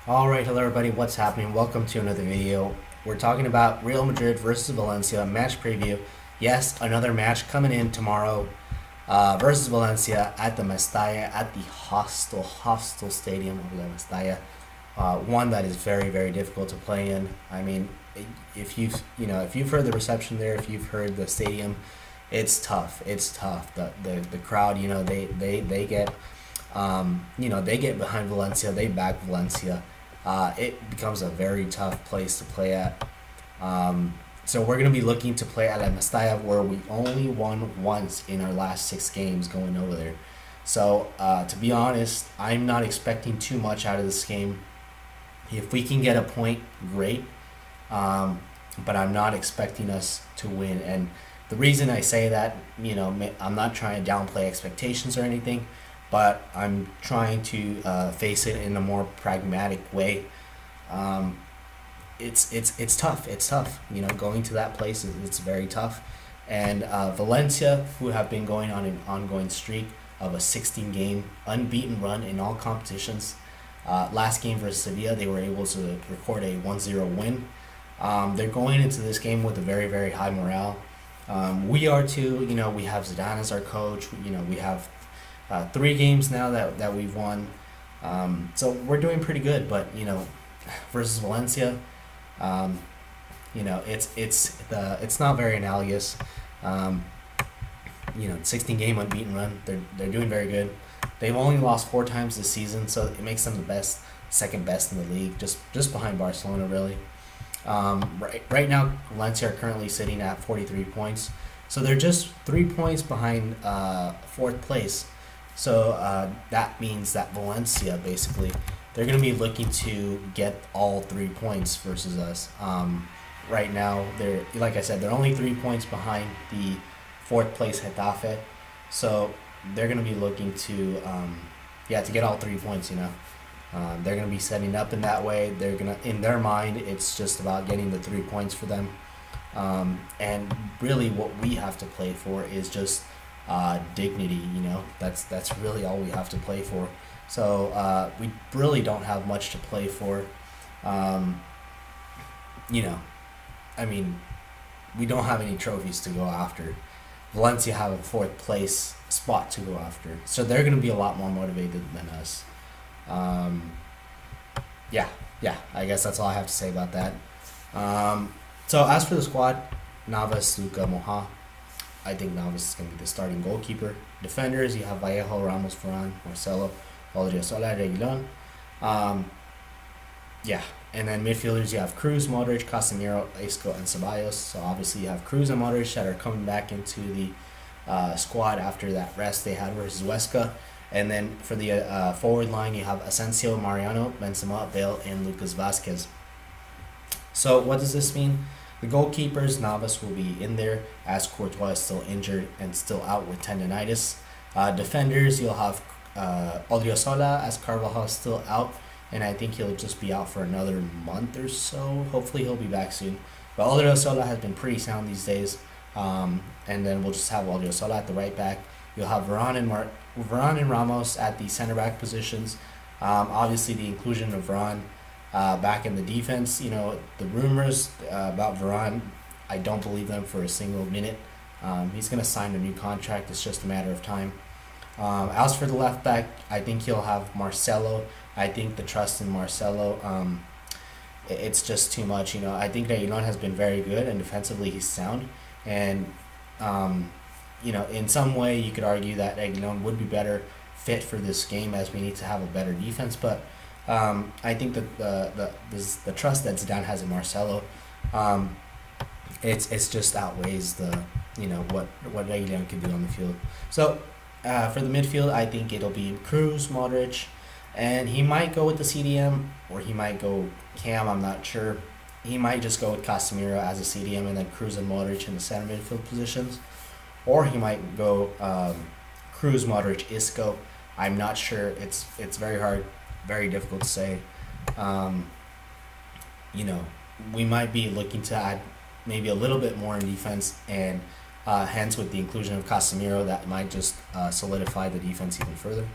Alright, hello everybody, what's happening? Welcome to another video. We're talking about Real Madrid versus Valencia match preview. Yes, another match coming in tomorrow versus Valencia at the Mestalla, at the hostile stadium of the Mestalla. One that is very, very difficult to play in. I mean, if you've heard the reception there, if you've heard the stadium, it's tough. It's tough. The crowd, they get they get behind Valencia, they back Valencia. It becomes a very tough place to play at. So we're going to be looking to play at La Mestalla, where we only won once in our last 6 games going over there. So to be honest, I'm not expecting too much out of this game. If we can get a point, great. But I'm not expecting us to win. And the reason I say that, I'm not trying to downplay expectations or anything, but I'm trying to face it in a more pragmatic way. It's tough. It's tough. Going to that place it's very tough. And Valencia, who have been going on an ongoing streak of a 16-game unbeaten run in all competitions. Last game versus Sevilla, they were able to record a 1-0 win. They're going into this game with a very, very high morale. We are too. We have Zidane as our coach. We have 3 games now that we've won. So we're doing pretty good. But versus Valencia, it's not very analogous. 16-game unbeaten run. They're doing very good. They've only lost 4 times this season, so it makes them the second best in the league, just behind Barcelona, really. Right now, Valencia are currently sitting at 43 points, so they're just 3 points behind fourth place. So that means that Valencia, basically, they're going to be looking to get all 3 points versus us. Right now, like I said, they're only 3 points behind the fourth place Getafe, so they're going to be looking to get all 3 points. They're going to be setting up in that way. They're going to, in their mind, it's just about getting the 3 points for them. And really, what we have to play for is just dignity. That's really all we have to play for. So we really don't have much to play for. We don't have any trophies to go after. Valencia have a fourth place spot to go after, so they're going to be a lot more motivated than us. I guess that's all I have to say about that. So as for the squad, Navas, Luca, Moha. I think Navas is going to be the starting goalkeeper. Defenders, you have Vallejo, Ramos, Ferran, Marcelo, Odriozola, Reguilon. And then midfielders, you have Cruz, Modric, Casemiro, Isco, and Ceballos. So obviously you have Cruz and Modric that are coming back into the squad after that rest they had versus Huesca. And then for the forward line, you have Asensio, Mariano, Benzema, Bale, and Lucas Vazquez. So what does this mean? The goalkeepers, Navas will be in there as Courtois is still injured and still out with tendonitis. Defenders, you'll have Odriozola as Carvajal is still out, and I think he'll just be out for another month or so. Hopefully he'll be back soon. But Odriozola has been pretty sound these days. And then we'll just have Odriozola at the right back. You'll have Varane and Ramos at the center back positions. Obviously, the inclusion of Varane back in the defense. The rumors about Varane, I don't believe them for a single minute. He's going to sign a new contract. It's just a matter of time. As for the left back, I think he'll have Marcelo. I think the trust in Marcelo, it's just too much. I think that Reguilon has been very good, and defensively he's sound. And in some way you could argue that Reguilon would be better fit for this game, as we need to have a better defense. But I think that the trust that Zidane has in Marcelo, it's just outweighs the what Reguilon can do on the field. So for the midfield, I think it'll be Cruz, Modric, and he might go with the CDM or he might go Cam. I'm not sure. He might just go with Casemiro as a CDM and then Cruz and Modric in the center midfield positions. Or he might go Cruz, Modric, Isco. I'm not sure. It's very hard, very difficult to say. We might be looking to add maybe a little bit more in defense, and hence with the inclusion of Casemiro, that might just solidify the defense even further.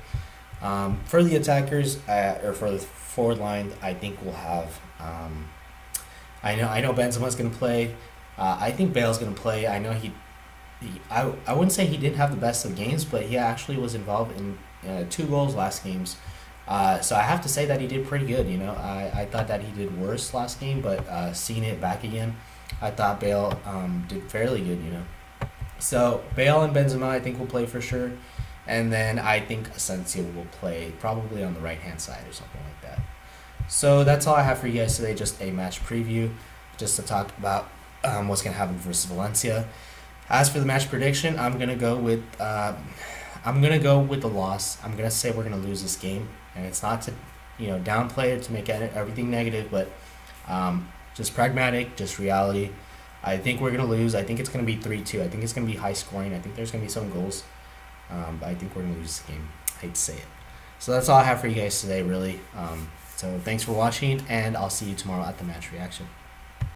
For the attackers, or for the forward line, I think we'll have. I know Benzema's gonna play. I think Bale's gonna play. I know I wouldn't say he didn't have the best of games, but he actually was involved in 2 goals last games. So I have to say that he did pretty good. I thought that he did worse last game, but seeing it back again, I thought Bale did fairly good. So Bale and Benzema, I think will play for sure, and then I think Asensio will play probably on the right hand side or something like that. So that's all I have for you guys today. Just a match preview, just to talk about what's gonna happen versus Valencia. As for the match prediction, I'm gonna go with the loss. I'm gonna say we're gonna lose this game, and it's not to downplay it to make everything negative, but just pragmatic, just reality. I think we're gonna lose. I think it's gonna be 3-2. I think it's gonna be high scoring. I think there's gonna be some goals, but I think we're gonna lose this game. I hate to say it. So that's all I have for you guys today, really. So thanks for watching, and I'll see you tomorrow at the match reaction.